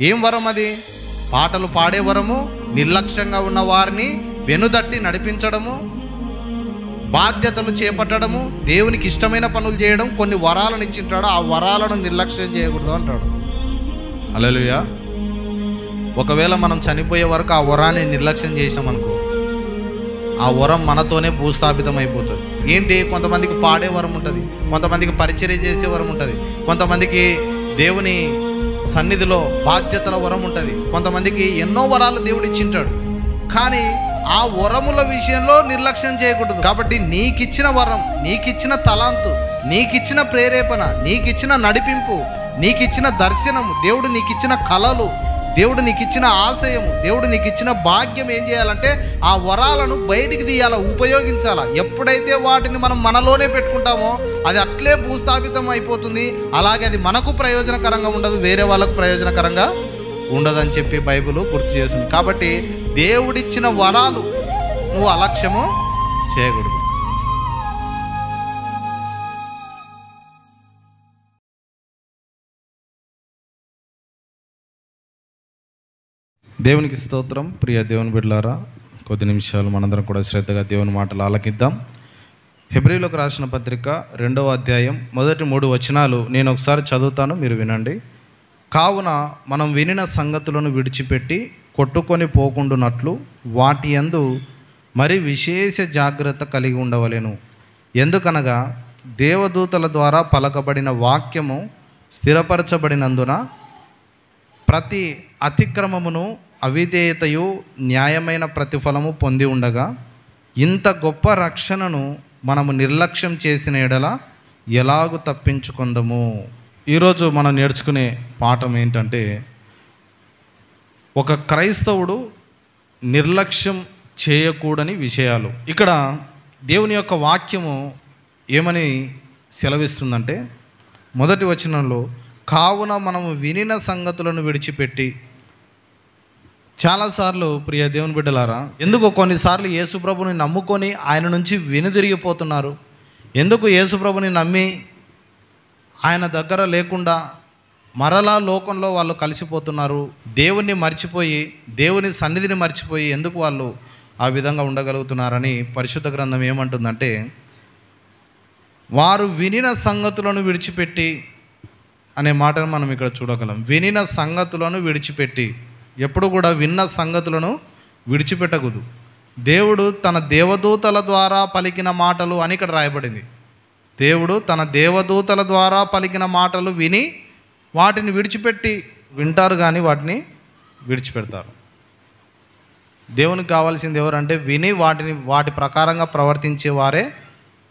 ఏం వరం అది? పాటలు పాడే వరము, నిర్లక్ష్యంగా ఉన్న వారిని వెనుదట్టి నడిపించడము, బాధ్యతలు చేపట్టడము, దేవునికి ఇష్టమైన పనులు చేయడం. కొన్ని వరాలను ఇచ్చింటాడు, ఆ వరాలను నిర్లక్ష్యం చేయకూడదు అంటాడు. హల్లెలూయా. ఒకవేళ మనం చనిపోయే వరకు ఆ వరాన్ని నిర్లక్ష్యం చేసినాం అనుకో, ఆ వరం మనతోనే భూస్థాపితం అయిపోతుంది. ఏంటి? కొంతమందికి పాడే వరం ఉంటుంది, కొంతమందికి పరిచర్య చేసే వరం ఉంటుంది, కొంతమందికి దేవుని సన్నిధిలో బాధ్యతల వరం ఉంటుంది, కొంతమందికి ఎన్నో వరాలు దేవుడు ఇచ్చింటాడు. కానీ ఆ వరముల విషయంలో నిర్లక్ష్యం చేయకూడదు. కాబట్టి నీకిచ్చిన వరం, నీకిచ్చిన తలాంతు, నీకిచ్చిన ప్రేరేపణ, నీకిచ్చిన నడిపింపు, నీకిచ్చిన దర్శనము, దేవుడు నీకిచ్చిన కళలు, దేవుడు నీకిచ్చిన ఆశయము, దేవుడు నీకిచ్చిన భాగ్యం ఏం చేయాలంటే ఆ వరాలను బయటికి తీయాలా, ఉపయోగించాలా. ఎప్పుడైతే వాటిని మనం మనలోనే పెట్టుకుంటామో అది అట్లే భూస్థాపితం అయిపోతుంది. అలాగే అది మనకు ప్రయోజనకరంగా ఉండదు, వేరే వాళ్ళకు ప్రయోజనకరంగా ఉండదని చెప్పి బైబిల్ గుర్తు చేస్తుంది. కాబట్టి దేవుడిచ్చిన వరాలు నువ్వు అలక్ష్యము చేయకూడదు. దేవునికి స్తోత్రం. ప్రియ దేవుని బిడ్డలారా, కొద్ది నిమిషాలు మనందరం కూడా శ్రద్ధగా దేవుని మాటలు ఆలకిద్దాం. హెబ్రీయులకు రాసిన పత్రిక 2వ అధ్యాయం మొదటి 3 వచనాలు నేను ఒకసారి చదువుతాను, మీరు వినండి. కావున మనం వినిన సంగతులను విడిచిపెట్టి కొట్టుకొని పోకుండునట్లు వాటి యందు మరి విశేష జాగ్రత్త కలిగి ఉండవలెను. ఎందుకనగా దేవదూతల ద్వారా పలకబడిన వాక్యము స్థిరపరచబడినందున ప్రతి అతిక్రమమును అవిధేయతయు న్యాయమైన ప్రతిఫలము పొంది ఉండగా ఇంత గొప్ప రక్షణను మనము నిర్లక్ష్యం చేసిన ఎడల ఎలాగు తప్పించుకుందాము. ఈరోజు మనం నేర్చుకునే పాఠం ఏంటంటే, ఒక క్రైస్తవుడు నిర్లక్ష్యం చేయకూడని విషయాలు. ఇక్కడ దేవుని యొక్క వాక్యము ఏమని సెలవిస్తుందంటే, మొదటి వచనంలో కావున మనము వినిన సంగతులను విడిచిపెట్టి. చాలాసార్లు ప్రియ దేవుని బిడ్డలారా, ఎందుకు కొన్నిసార్లు యేసుప్రభుని నమ్ముకొని ఆయన నుంచి వెనుదిరిగిపోతున్నారు? ఎందుకు యేసుప్రభుని నమ్మి ఆయన దగ్గర లేకుండా మరలా లోకంలో వాళ్ళు కలిసిపోతున్నారు? దేవుణ్ణి మర్చిపోయి, దేవుని సన్నిధిని మర్చిపోయి ఎందుకు వాళ్ళు ఆ విధంగా ఉండగలుగుతున్నారని పరిశుద్ధ గ్రంథం ఏమంటుందంటే, వారు వినిన సంగతులను విడిచిపెట్టి అనే మాటను మనం ఇక్కడ చూడగలం. వినిన సంగతులను విడిచిపెట్టి. ఎప్పుడు కూడా విన్న సంగతులను విడిచిపెట్టకూడదు. దేవుడు తన దేవదూతల ద్వారా పలికిన మాటలు అని ఇక్కడ రాయబడింది. దేవుడు తన దేవదూతల ద్వారా పలికిన మాటలు విని వాటిని విడిచిపెట్టి వింటారు, కానీ వాటిని విడిచిపెడతారు. దేవునికి కావాల్సింది ఎవరంటే విని వాటి ప్రకారంగా ప్రవర్తించే వారే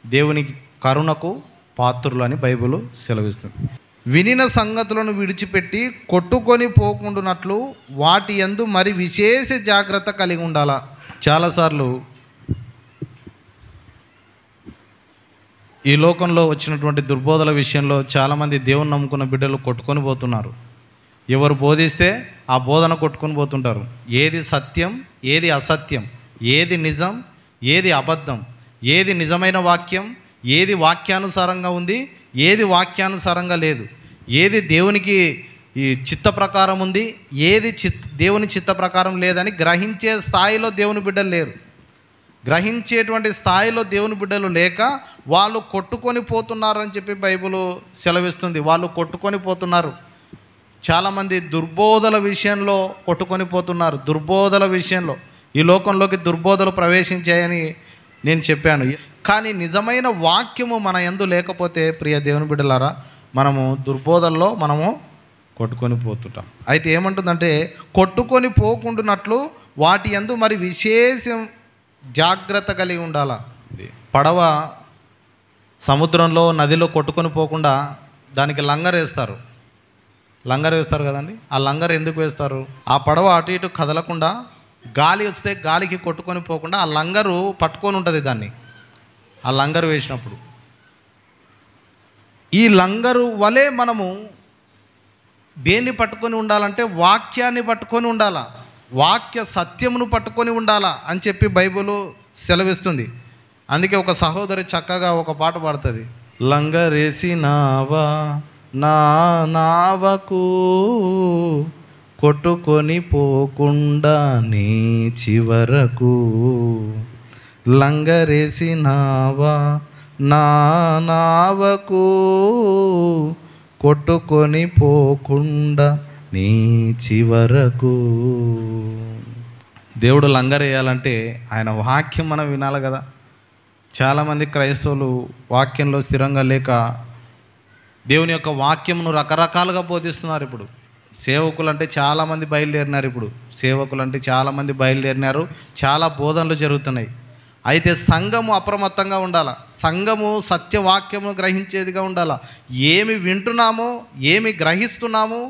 దేవునికి కరుణకు పాత్రులు అని బైబిల్ సెలవిస్తుంది. వినిన సంగతులను విడిచిపెట్టి కొట్టుకొని పోకుండానట్లు వాటి యందు మరి విశేష జాగ్రత్త కలిగి ఉండాలా. చాలాసార్లు ఈ లోకంలో వచ్చినటువంటి దుర్బోధల విషయంలో చాలామంది దేవుని నమ్ముకున్న బిడ్డలు కొట్టుకొని పోతున్నారు. ఎవరు బోధిస్తే ఆ బోధన కొట్టుకొని పోతుంటారు. ఏది సత్యం, ఏది అసత్యం, ఏది నిజం, ఏది అబద్ధం, ఏది నిజమైన వాక్యం, ఏది వాక్యానుసారంగా ఉంది, ఏది వాక్యానుసారంగా లేదు, ఏది దేవునికి ఈ చిత్త ప్రకారం ఉంది, ఏది దేవుని చిత్త ప్రకారం లేదని గ్రహించే స్థాయిలో దేవుని బిడ్డలు లేరు. గ్రహించేటువంటి స్థాయిలో దేవుని బిడ్డలు లేక వాళ్ళు కొట్టుకొని పోతున్నారని చెప్పి బైబిల్ సెలవిస్తుంది. వాళ్ళు కొట్టుకొని పోతున్నారు. చాలామంది దుర్బోధల విషయంలో కొట్టుకొని పోతున్నారు. దుర్బోధల విషయంలో ఈ లోకంలోకి దుర్బోధలు ప్రవేశించాయని నేను చెప్పాను. కానీ నిజమైన వాక్యము మన యందు లేకపోతే ప్రియ దేవుని బిడ్డలారా, మనము దుర్బోధల్లో మనము కొట్టుకొని పోతుంటాం. అయితే ఏమంటుందంటే, కొట్టుకొని పోకుండానట్లు వాటి యందు మరి విశేషం జాగ్రత్త కలిగి ఉండాలా. పడవ సముద్రంలో నదిలో కొట్టుకొని పోకుండా దానికి లంగరేస్తారు. లంగర్ వేస్తారు కదండి. ఆ లంగర్ ఎందుకు వేస్తారు? ఆ పడవ అటు ఇటు కదలకుండా, గాలి వస్తే గాలికి కొట్టుకొని పోకుండా ఆ లంగరు పట్టుకొని ఉంటుంది దాన్ని. ఆ లంగరు వేసినప్పుడు ఈ లంగరు వలె మనము దేన్ని పట్టుకొని ఉండాలంటే వాక్యాన్ని పట్టుకొని ఉండాలా, వాక్య సత్యమును పట్టుకొని ఉండాలా అని చెప్పి బైబిల్ సెలవిస్తుంది. అందుకే ఒక సహోదరి చక్కగా ఒక పాట పాడుతుంది. లంగరేసినావా నా నావకు, కొట్టుకొని పోకుండా నీ చివరకు. లంగరేసినావా నా నావకు, కొట్టుకొని పోకుండా నీ చివరకు. దేవుడు లంగరేయాలంటే ఆయన వాక్యం మనం వినాలి కదా. చాలామంది క్రైస్తవులు వాక్యంలో స్థిరంగా లేక దేవుని యొక్క వాక్యమును రకరకాలుగా బోధిస్తున్నారు. ఇప్పుడు సేవకులు అంటే చాలామంది బయలుదేరినారు. ఇప్పుడు సేవకులు అంటే చాలామంది బయలుదేరినారు. చాలా బోధనలు జరుగుతున్నాయి. అయితే సంఘము అప్రమత్తంగా ఉండాలా. సంఘము సత్యవాక్యము గ్రహించేదిగా ఉండాలా. ఏమి వింటున్నామో, ఏమి గ్రహిస్తున్నామో,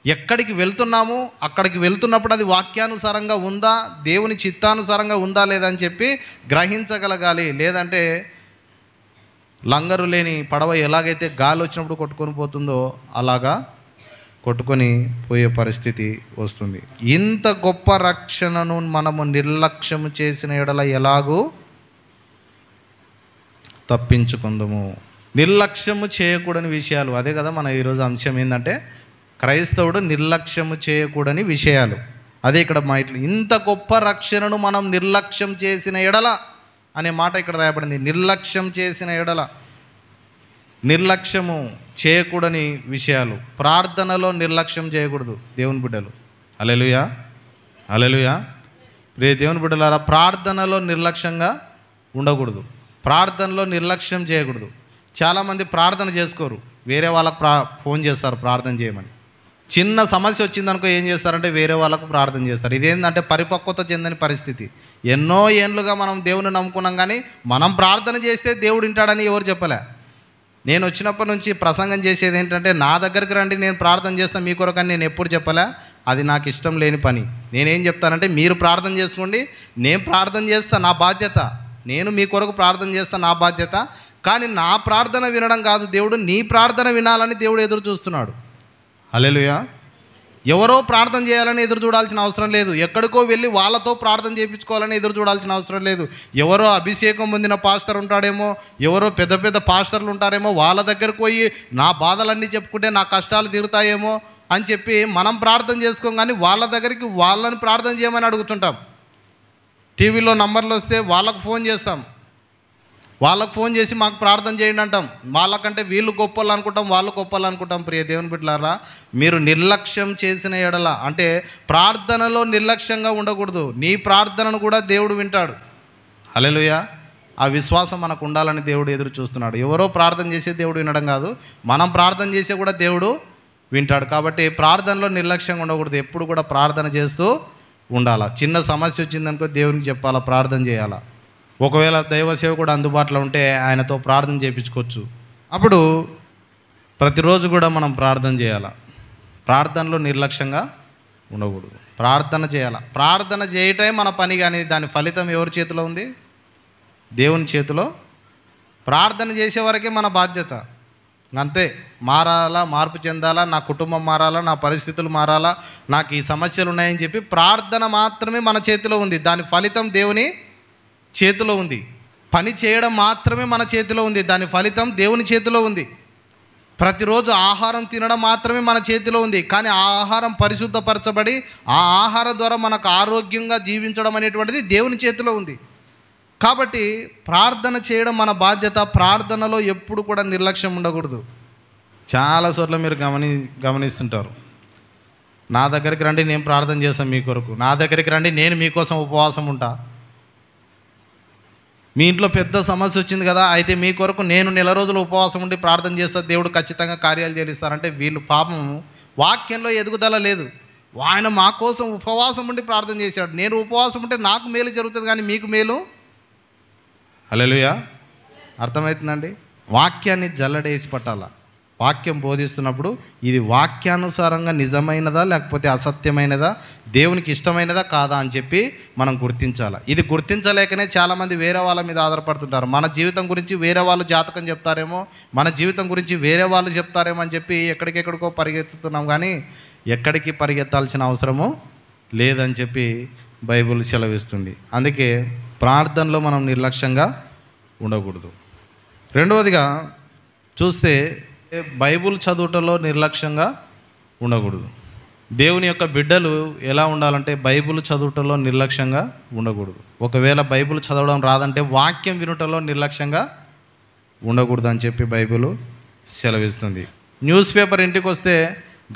ఎక్కడికి వెళ్తున్నామో, అక్కడికి వెళ్తున్నప్పుడు అది వాక్యానుసారంగా ఉందా, దేవుని చిత్తానుసారంగా ఉందా లేదా అని చెప్పి గ్రహించగలగాలి. లేదంటే లంగరు లేని పడవ ఎలాగైతే గాలి వచ్చినప్పుడు కొట్టుకొని పోతుందో అలాగా కొట్టుకొని పోయే పరిస్థితి వస్తుంది. ఇంత గొప్ప రక్షణను మనము నిర్లక్ష్యం చేసిన ఎడల ఎలాగూ తప్పించుకుందాము. నిర్లక్ష్యము చేయకూడని విషయాలు, అదే కదా మన ఈరోజు అంశం. ఏంటంటే క్రైస్తవుడు నిర్లక్ష్యము చేయకూడని విషయాలు. అదే ఇక్కడ మా ఇట్లా ఇంత గొప్ప రక్షణను మనం నిర్లక్ష్యం చేసిన ఎడల అనే మాట ఇక్కడ రాయబడింది. నిర్లక్ష్యం చేసిన ఎడల, నిర్లక్ష్యము చేయకూడని విషయాలు. ప్రార్థనలో నిర్లక్ష్యం చేయకూడదు దేవుని బిడ్డలు. హల్లెలూయా, హల్లెలూయా. రే దేవుని బిడ్డలారా, ప్రార్థనలో నిర్లక్ష్యంగా ఉండకూడదు. ప్రార్థనలో నిర్లక్ష్యం చేయకూడదు. చాలామంది ప్రార్థన చేసుకోరు, వేరే వాళ్ళకు ఫోన్ చేస్తారు ప్రార్థన చేయమని. చిన్న సమస్య వచ్చిందనుకో ఏం చేస్తారంటే వేరే వాళ్ళకు ప్రార్థన చేస్తారు. ఇదేంటంటే పరిపక్వత చెందని పరిస్థితి. ఎన్నో ఏండ్లుగా మనం దేవుని నమ్ముకున్నాం, కానీ మనం ప్రార్థన చేస్తే దేవుడు వింటాడని ఎవరు చెప్పలే. నేను వచ్చినప్పటి నుంచి ప్రసంగం చేసేది ఏంటంటే, నా దగ్గరికి రండి నేను ప్రార్థన చేస్తాను మీ కొరకని నేను ఎప్పుడు చెప్పలే. అది నాకు ఇష్టం లేని పని. నేనేం చెప్తానంటే, మీరు ప్రార్థన చేసుకోండి, నేను ప్రార్థన చేస్తా, నా బాధ్యత. నేను మీ కొరకు ప్రార్థన చేస్తా, నా బాధ్యత. కానీ నా ప్రార్థన వినడం కాదు దేవుడు, నీ ప్రార్థన వినాలని దేవుడు ఎదురు చూస్తున్నాడు. హల్లెలూయా. ఎవరో ప్రార్థన చేయాలని ఎదురు చూడాల్సిన అవసరం లేదు. ఎక్కడికో వెళ్ళి వాళ్ళతో ప్రార్థన చేయించుకోవాలని ఎదురు చూడాల్సిన అవసరం లేదు. ఎవరో అభిషేకం పొందిన పాస్టర్ ఉంటాడేమో, ఎవరో పెద్ద పెద్ద పాస్టర్లు ఉంటారేమో, వాళ్ళ దగ్గరకు పోయి నా బాధలన్నీ చెప్పుకుంటే నా కష్టాలు తీరుతాయేమో అని చెప్పి మనం ప్రార్థన చేసుకోం. కానీ వాళ్ళ దగ్గరికి వాళ్ళని ప్రార్థన చేయమని అడుగుతుంటాం. టీవీలో నంబర్లు వస్తే వాళ్ళకు ఫోన్ చేస్తాం, వాళ్ళకు ఫోన్ చేసి మాకు ప్రార్థన చేయండి అంటాం. వాళ్ళకంటే వీళ్ళు గొప్పలు అనుకుంటాం, వాళ్ళు గొప్పలు అనుకుంటాం. ప్రియ దేవుని బిడ్డలారా, మీరు నిర్లక్ష్యం చేసిన ఎడల, అంటే ప్రార్థనలో నిర్లక్ష్యంగా ఉండకూడదు. నీ ప్రార్థనను కూడా దేవుడు వింటాడు. హల్లెలూయా. ఆ విశ్వాసం మనకు ఉండాలని దేవుడు ఎదురు చూస్తున్నాడు. ఎవరో ప్రార్థన చేసే దేవుడు వినడం కాదు, మనం ప్రార్థన చేసే కూడా దేవుడు వింటాడు. కాబట్టి ప్రార్థనలో నిర్లక్ష్యంగా ఉండకూడదు. ఎప్పుడు కూడా ప్రార్థన చేస్తూ ఉండాలా. చిన్న సమస్య వచ్చిందనుకో దేవునికి చెప్పాలా, ప్రార్థన చేయాలా. ఒకవేళ దైవ సేవకుడు అందుబాటులో ఉంటే ఆయనతో ప్రార్థన చేయించుకోవచ్చు. అప్పుడు ప్రతిరోజు కూడా మనం ప్రార్థన చేయాలా. ప్రార్థనలో నిర్లక్ష్యంగా ఉండకూడదు. ప్రార్థన చేయాలా. ప్రార్థన చేయటమే మన పని, కానీ దాని ఫలితం ఎవరి చేతిలో ఉంది? దేవుని చేతిలో. ప్రార్థన చేసే వరకే మన బాధ్యత. అంతే. మారాలా, మార్పు చెందాలా, నా కుటుంబం మారాలా, నా పరిస్థితులు మారాలా, నాకు ఈ సమస్యలు ఉన్నాయని చెప్పి ప్రార్థన మాత్రమే మన చేతిలో ఉంది. దాని ఫలితం దేవుని చేతిలో ఉంది. పని చేయడం మాత్రమే మన చేతిలో ఉంది, దాని ఫలితం దేవుని చేతిలో ఉంది. ప్రతిరోజు ఆహారం తినడం మాత్రమే మన చేతిలో ఉంది, కానీ ఆ ఆహారం పరిశుద్ధపరచబడి ఆ ఆహారం ద్వారా మనకు ఆరోగ్యంగా జీవించడం అనేటువంటిది దేవుని చేతిలో ఉంది. కాబట్టి ప్రార్థన చేయడం మన బాధ్యత. ప్రార్థనలో ఎప్పుడు కూడా నిర్లక్ష్యం ఉండకూడదు. చాలా చోట్ల మీరు గమనిస్తుంటారు, నా దగ్గరికి రండి నేను ప్రార్థన చేస్తాను మీ కొరకు, నా దగ్గరికి రండి నేను మీకోసం ఉపవాసం ఉంటా. మీ ఇంట్లో పెద్ద సమస్య వచ్చింది కదా, అయితే మీ కొరకు నేను నెల రోజులు ఉపవాసం ఉండి ప్రార్థన చేస్తా, దేవుడు ఖచ్చితంగా కార్యాలు చేస్తారంటే వీళ్ళు పాపం వాక్యంలో ఎదుగుదల లేదు. ఆయన మా కోసం ఉపవాసం ఉండి ప్రార్థన చేశాడు. నేను ఉపవాసం ఉంటే నాకు మేలు జరుగుతుంది, కానీ మీకు మేలు. హల్లెలూయా. అర్థమవుతుందండి. వాక్యాన్ని జల్లడేసి పట్టాల. వాక్యం బోధిస్తున్నప్పుడు ఇది వాక్యానుసారంగా నిజమైనదా లేకపోతే అసత్యమైనదా, దేవునికి ఇష్టమైనదా కాదా అని చెప్పి మనం గుర్తించాలి. ఇది గుర్తించలేకనే చాలామంది వేరే వాళ్ళ మీద ఆధారపడుతుంటారు. మన జీవితం గురించి వేరే వాళ్ళు జాతకం చెప్తారేమో, మన జీవితం గురించి వేరే వాళ్ళు చెప్తారేమో అని చెప్పి ఎక్కడికెక్కడికో పరిగెత్తుతున్నాం, కానీ ఎక్కడికి పరిగెత్తాల్సిన అవసరము లేదని చెప్పి బైబిల్ సెలవిస్తుంది. అందుకే ప్రార్థనలో మనం నిర్లక్ష్యంగా ఉండకూడదు. రెండవదిగా చూస్తే బైబిల్ చదువుటలో నిర్లక్ష్యంగా ఉండకూడదు. దేవుని యొక్క బిడ్డలు ఎలా ఉండాలంటే బైబిల్ చదువుటలో నిర్లక్ష్యంగా ఉండకూడదు. ఒకవేళ బైబిల్ చదవడం రాదంటే వాక్యం వినుటలో నిర్లక్ష్యంగా ఉండకూడదు అని చెప్పి బైబిల్ సెలవిస్తుంది. న్యూస్ పేపర్ ఇంటికి వస్తే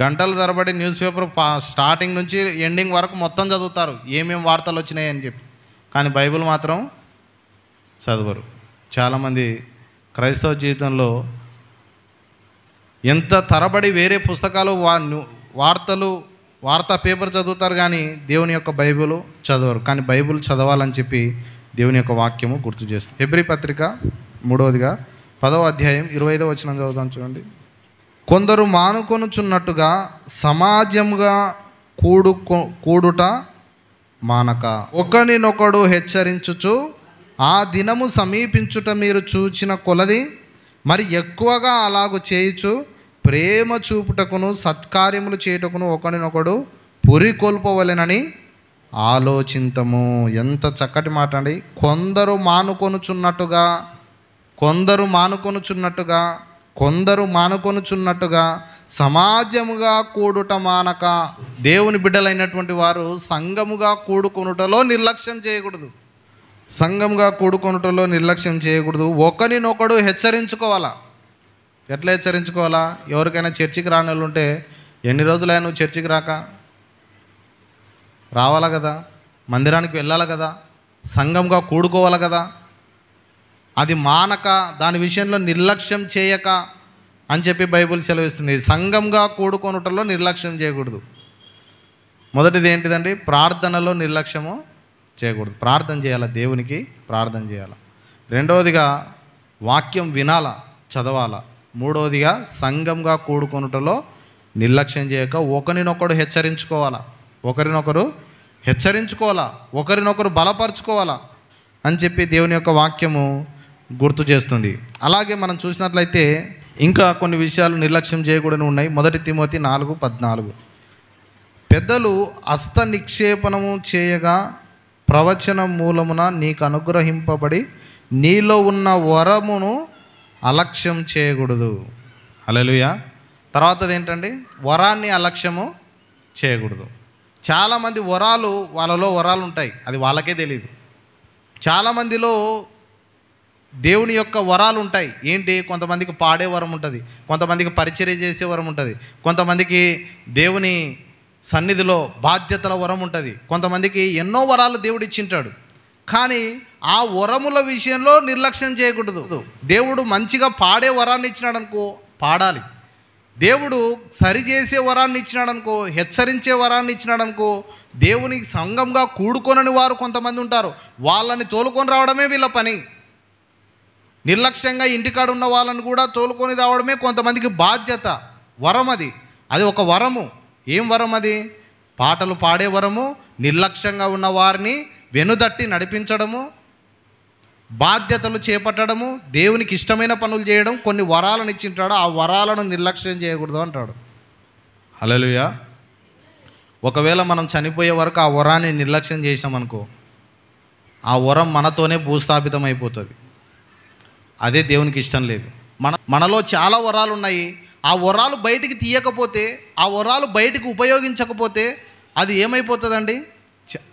గంటల తరబడి న్యూస్ పేపర్ స్టార్టింగ్ నుంచి ఎండింగ్ వరకు మొత్తం చదువుతారు, ఏమేమి వార్తలు వచ్చినాయి అని చెప్పి. కానీ బైబిల్ మాత్రం చదవరు. చాలామంది క్రైస్తవ జీవితంలో ఎంత తరబడి వేరే పుస్తకాలు వార్తా పేపర్ చదువుతారు, కానీ దేవుని యొక్క బైబిల్ చదవరు. కానీ బైబిల్ చదవాలని చెప్పి దేవుని యొక్క వాక్యము గుర్తు చేస్తుంది. హెబ్రీ పత్రిక 3వ 10వ 25వ వచనం చదువుతాం చూడండి. కొందరు మానుకొనుచున్నట్టుగా సమాజంగా కూడుట మానక ఒకరినొకడు హెచ్చరించుచు ఆ దినము సమీపించుట మీరు చూచిన కొలది మరి ఎక్కువగా అలాగు చేయుచు ప్రేమ చూపుటకును సత్కార్యములు చేయుటకును ఒకరినొకడు పురికొల్పవలెనని ఆలోచింతము. ఎంత చక్కటి మాట అండి. కొందరు మానుకొనుచున్నట్టుగా సమాజముగా కూడుట మానక. దేవుని బిడ్డలైనటువంటి వారు సంఘముగా కూడుకొనుటలో నిర్లక్ష్యం చేయకూడదు. ఒకరినొకడు హెచ్చరించుకోవాలా. ఎట్లా హెచ్చరించుకోవాలా? ఎవరికైనా చర్చికి రాని వాళ్ళు ఉంటే, ఎన్ని రోజులైనా నువ్వు చర్చికి రావాలా కదా, మందిరానికి వెళ్ళాలి కదా, సంఘంగా కూడుకోవాలి కదా. అది మానక, దాని విషయంలో నిర్లక్ష్యం చేయక అని చెప్పి బైబిల్ సెలవిస్తుంది. సంఘంగా కూడుకొనుటలో నిర్లక్ష్యం చేయకూడదు. మొదటిది ఏంటిదండి? ప్రార్థనలో నిర్లక్ష్యము చేయకూడదు. ప్రార్థన చేయాలి, దేవునికి ప్రార్థన చేయాలి. రెండవదిగా వాక్యం వినాలా, చదవాలా. మూడవదిగా సంఘంగా కూడుకొనుటలో నిర్లక్ష్యం చేయక ఒకరినొకరు హెచ్చరించుకోవాలా, ఒకరినొకరు బలపరుచుకోవాలా అని చెప్పి దేవుని యొక్క వాక్యము గుర్తు చేస్తుంది. అలాగే మనం చూసినట్లయితే ఇంకా కొన్ని విషయాలు నిర్లక్ష్యం చేయకూడని ఉన్నాయి. 1 తిమోతి 4:14 పెద్దలు హస్త నిక్షేపణము చేయగా ప్రవచన మూలమున నీకు అనుగ్రహింపబడి నీలో ఉన్న వరమును అలక్ష్యం చేయకూడదు. హల్లెలూయా. తర్వాతది ఏంటండి? వరాన్ని అలక్ష్యము చేయకూడదు. చాలామంది వాళ్ళలో వరాలు ఉంటాయి, అది వాళ్ళకే తెలియదు. చాలామందిలో దేవుని యొక్క వరాలు ఉంటాయి. ఏంటి? కొంతమందికి పాడే వరం ఉంటుంది, కొంతమందికి పరిచర్య చేసే వరం ఉంటుంది, కొంతమందికి దేవుని సన్నిధిలో బాధ్యతల వరం ఉంటుంది, కొంతమందికి ఎన్నో వరాలు దేవుడు ఇచ్చింటాడు. కానీ ఆ వరముల విషయంలో నిర్లక్ష్యం చేయకూడదు. దేవుడు మంచిగా పాడే వరాన్ని ఇచ్చినాడనుకో, పాడాలి. దేవుడు సరిచేసే వరాన్ని ఇచ్చినాడనుకో, హెచ్చరించే వరాన్ని ఇచ్చినాడనుకో, దేవుని సంఘంగా కూడుకొనని వారు కొంతమంది ఉంటారు, వాళ్ళని తోలుకొని రావడమే వీళ్ళ పని. నిర్లక్ష్యంగా ఇంటికాడ ఉన్న వాళ్ళని కూడా తోలుకొని రావడమే కొంతమందికి బాధ్యత. వరం అది ఒక వరము. ఏం వరం అది? పాటలు పాడే వరము, నిర్లక్ష్యంగా ఉన్న వారిని వెనుదట్టి నడిపించడము, బాధ్యతలు చేపట్టడము, దేవునికి ఇష్టమైన పనులు చేయడం. కొన్ని వరాలను ఇచ్చింటాడు, ఆ వరాలను నిర్లక్ష్యం చేయకూడదు అంటాడు. హల్లెలూయా. ఒకవేళ మనం చనిపోయే వరకు ఆ వరాన్ని నిర్లక్ష్యం చేసినామనుకో, ఆ వరం మనతోనే భూస్థాపితం అయిపోతుంది. అదే దేవునికి ఇష్టం లేదు. మనలో చాలా వరాలు ఉన్నాయి, ఆ వరాలు బయటికి తీయకపోతే, ఆ వరాలు బయటికి ఉపయోగించకపోతే అది ఏమైపోతుందండి?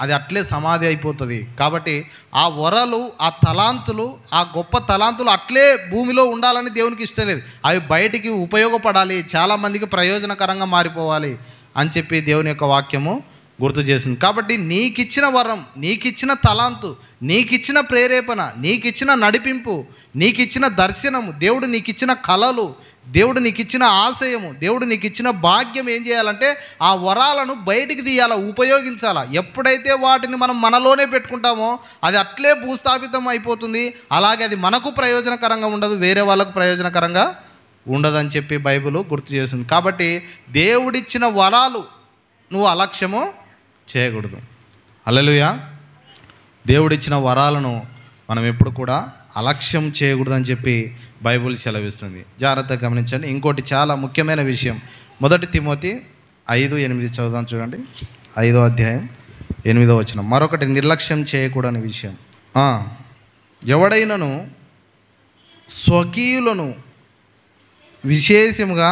అది అట్లే సమాధి అయిపోతుంది. కాబట్టి ఆ వరాలు, ఆ తలాంతులు, ఆ గొప్ప తలాంతులు అట్లే భూమిలో ఉండాలని దేవునికి ఇష్టం లేదు. అవి బయటికి ఉపయోగపడాలి, చాలామందికి ప్రయోజనకరంగా మారిపోవాలి అని చెప్పి దేవుని యొక్క వాక్యము గుర్తు చేసింది. కాబట్టి నీకిచ్చిన వరం, నీకిచ్చిన తలాంతు, నీకిచ్చిన ప్రేరేపణ, నీకిచ్చిన నడిపింపు, నీకిచ్చిన దర్శనము, దేవుడు నీకిచ్చిన కళలు, దేవుడు నీకిచ్చిన ఆశయము, దేవుడు నీకిచ్చిన భాగ్యం ఏం చేయాలంటే ఆ వరాలను బయటికి తీయాలా, ఉపయోగించాలా. ఎప్పుడైతే వాటిని మనం మనలోనే పెట్టుకుంటామో అది అట్లే భూస్థాపితం అయిపోతుంది. అలాగే అది మనకు ప్రయోజనకరంగా ఉండదు, వేరే వాళ్ళకు ప్రయోజనకరంగా ఉండదని చెప్పి బైబిల్ గుర్తు చేస్తుంది. కాబట్టి దేవుడిచ్చిన వరాలు నువ్వు అలక్ష్యము చేయకూడదు. హల్లెలూయా. దేవుడిచ్చిన వరాలను మనం ఎప్పుడు కూడా అలక్ష్యం చేయకూడదని చెప్పి బైబిల్ సెలవిస్తుంది. జాగ్రత్తగా గమనించండి. ఇంకోటి చాలా ముఖ్యమైన విషయం, 1 తిమోతి 5:8 చదువుదాం చూడండి. 5వ అధ్యాయం 8వ వచనం. మరొకటి నిర్లక్ష్యం చేయకూడని విషయం, ఎవడైనను స్వకీయులను విశేషముగా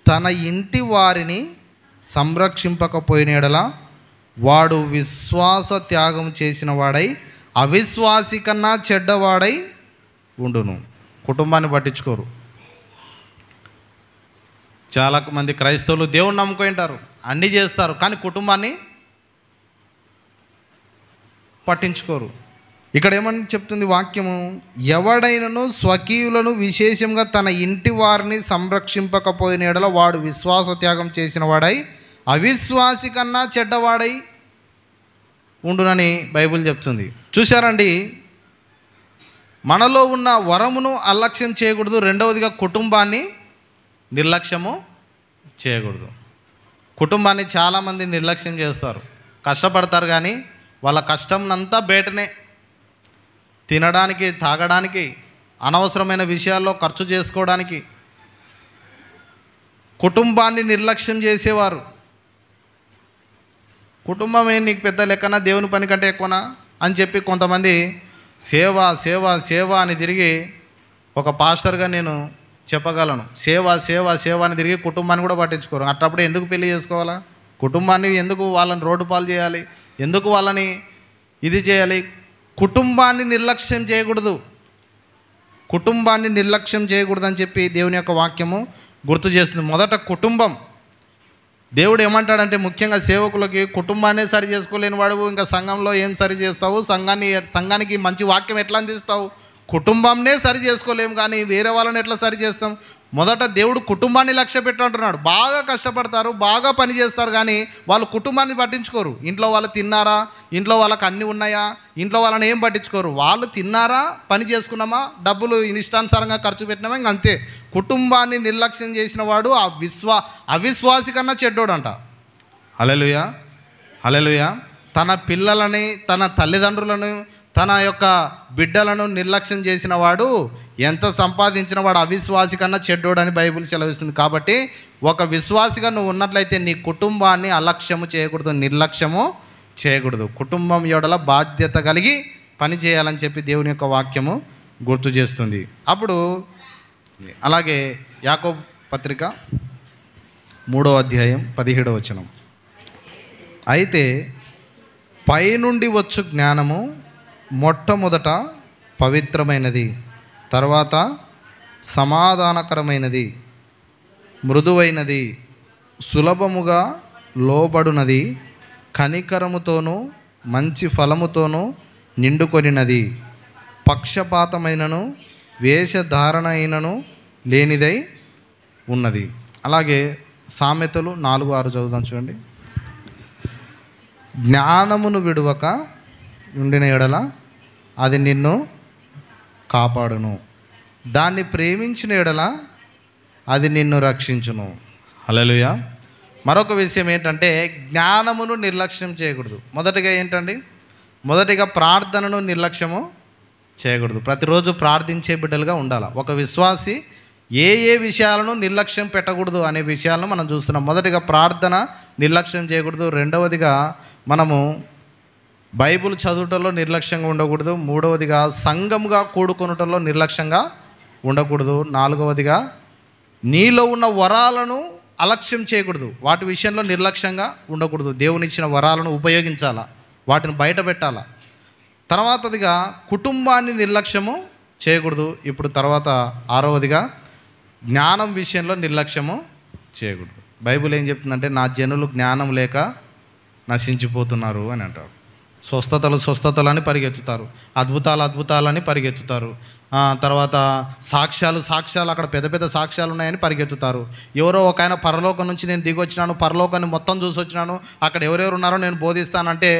తన ఇంటి వారిని సంరక్షింపకపోయిన యెడల వాడు విశ్వాస త్యాగం చేసిన వాడై అవిశ్వాసి కన్నా చెడ్డవాడై ఉండును. కుటుంబాన్ని పట్టించుకోరు. చాలా మంది క్రైస్తవులు దేవుని నమ్ముకుంటారు, అన్నీ చేస్తారు, కానీ కుటుంబాన్ని పట్టించుకోరు. ఇక్కడ ఏమని చెప్తుంది వాక్యము, ఎవడైనను స్వకీయులను విశేషంగా తన ఇంటి వారిని సంరక్షింపకపోయిన యెడల వాడు విశ్వాస త్యాగం చేసిన వాడై అవిశ్వాసి కన్నా చెడ్డవాడై ఉండునని బైబిల్ చెప్తుంది. చూశారండి, మనలో ఉన్న వరమును అలక్ష్యం చేయకూడదు. రెండవదిగా కుటుంబాన్ని నిర్లక్ష్యము చేయకూడదు. కుటుంబాన్ని చాలామంది నిర్లక్ష్యం చేస్తారు, కష్టపడతారు, కానీ వాళ్ళ కష్టంనంతా బయటనే తినడానికి, తాగడానికి, అనవసరమైన విషయాల్లో ఖర్చు చేసుకోవడానికి కుటుంబాన్ని నిర్లక్ష్యం చేసేవారు. కుటుంబం నీకు పెద్ద లెక్కనా, దేవుని పని కంటే ఎక్కువనా అని చెప్పి కొంతమంది సేవ సేవ సేవ అని తిరిగి, ఒక పాస్టర్గా నేను చెప్పగలను, సేవ సేవ సేవ అని తిరిగి కుటుంబాన్ని కూడా పట్టించుకోరు. అట్టప్పుడు ఎందుకు పెళ్లి చేసుకోవాలా? కుటుంబాన్ని ఎందుకు వాళ్ళని రోడ్డు పాలు చేయాలి? ఎందుకు వాళ్ళని ఇది చేయాలి? కుటుంబాన్ని నిర్లక్ష్యం చేయకూడదు. కుటుంబాన్ని నిర్లక్ష్యం చేయకూడదు అని చెప్పి దేవుని యొక్క వాక్యము గుర్తు చేస్తుంది. మొదట కుటుంబం. దేవుడు ఏమంటాడంటే, ముఖ్యంగా సేవకులకి, కుటుంబాన్నే సరి చేసుకోలేని వాడు ఇంకా సంఘంలో ఏం సరి చేస్తావు? సంఘానికి మంచి వాక్యం ఎట్లా అందిస్తావు? కుటుంబంనే సరి చేసుకోలేము, కానీ వేరే వాళ్ళని ఎట్లా సరి చేస్తాం? మొదట దేవుడు కుటుంబాన్ని లక్ష్య పెట్టంటున్నాడు. బాగా కష్టపడతారు, బాగా పని చేస్తారు, కానీ వాళ్ళు కుటుంబాన్ని పట్టించుకోరు. ఇంట్లో వాళ్ళు తిన్నారా, ఇంట్లో వాళ్ళకి అన్నీ ఉన్నాయా, ఇంట్లో వాళ్ళని ఏం పట్టించుకోరు. వాళ్ళు తిన్నారా, పని చేసుకున్నామా, డబ్బులు ఇష్టానుసారంగా ఖర్చు పెట్టినామా, ఇంక అంతే. కుటుంబాన్ని నిర్లక్ష్యం చేసిన వాడు అవిశ్వాసి కన్నా చెడ్డోడంట. హల్లెలూయా, హల్లెలూయా. తన పిల్లలని, తన తల్లిదండ్రులను, తన యొక్క బిడ్డలను నిర్లక్ష్యం చేసిన వాడు ఎంత సంపాదించిన వాడు అవిశ్వాసి కన్నా చెడ్డోడని బైబిల్ సెలవిస్తుంది. కాబట్టి ఒక విశ్వాసిగా నువ్వు ఉన్నట్లయితే నీ కుటుంబాన్ని అలక్ష్యము చేయకూడదు, నిర్లక్ష్యము చేయకూడదు. కుటుంబం యొడల బాధ్యత కలిగి పని చేయాలని చెప్పి దేవుని యొక్క వాక్యము గుర్తు చేస్తుంది. అప్పుడు అలాగే యాకోబు పత్రిక 3వ అధ్యాయం 17వ వచనం. అయితే పైనుండి వచ్చు జ్ఞానము మొట్టమొదట పవిత్రమైనది, తర్వాత సమాధానకరమైనది, మృదువైనది, సులభముగా లోబడునది, కనికరముతోనూ మంచి ఫలముతోనూ నిండుకొనినది, పక్షపాతమైనను వేషధారణ అయినను లేనిదై ఉన్నది. అలాగే సామెతలు 4:6 చదువుదాం చూడండి. జ్ఞానమును విడువక ఉండిన ఎడల అది నిన్ను కాపాడును, దాన్ని ప్రేమించిన ఎడల అది నిన్ను రక్షించును. హల్లెలూయా. మరొక విషయం ఏంటంటే, జ్ఞానమును నిర్లక్ష్యం చేయకూడదు. మొదటిగా ఏంటండి? మొదటిగా ప్రార్థనను నిర్లక్ష్యము చేయకూడదు. ప్రతిరోజు ప్రార్థించే బిడ్డలుగా ఉండాలి. ఒక విశ్వాసి ఏ విషయాలను నిర్లక్ష్యం పెట్టకూడదు అనే విషయాలను మనం చూస్తున్నాం. మొదటిగా ప్రార్థన నిర్లక్ష్యం చేయకూడదు. రెండవదిగా మనము బైబిల్ చదువుటలో నిర్లక్ష్యంగా ఉండకూడదు. మూడవదిగా సంఘముగా కూడుకొనుటలో నిర్లక్ష్యంగా ఉండకూడదు. నాలుగవదిగా నీలో ఉన్న వరాలను అలక్ష్యం చేయకూడదు. వాటి విషయంలో నిర్లక్ష్యంగా ఉండకూడదు. దేవునిచ్చిన వరాలను ఉపయోగించాలా, వాటిని బయట పెట్టాలా. తర్వాతదిగా కుటుంబాన్ని నిర్లక్ష్యము చేయకూడదు. ఇప్పుడు తర్వాత 6వదిగా జ్ఞానం విషయంలో నిర్లక్ష్యము చేయకూడదు. బైబిల్ ఏం చెప్తుందంటే, నా జనులు జ్ఞానం లేక నశించిపోతున్నారు అని అంటారు. స్వస్థతలని పరిగెత్తుతారు, అద్భుతాలని పరిగెత్తుతారు, తర్వాత సాక్ష్యాలు అక్కడ పెద్ద పెద్ద సాక్ష్యాలు ఉన్నాయని పరిగెత్తుతారు. ఎవరో ఒక ఆయన పరలోకం నుంచి నేను దిగి వచ్చినాను, పరలోకాన్ని మొత్తం చూసి వచ్చినాను, అక్కడ ఎవరెవరు ఉన్నారో నేను బోధిస్తానంటే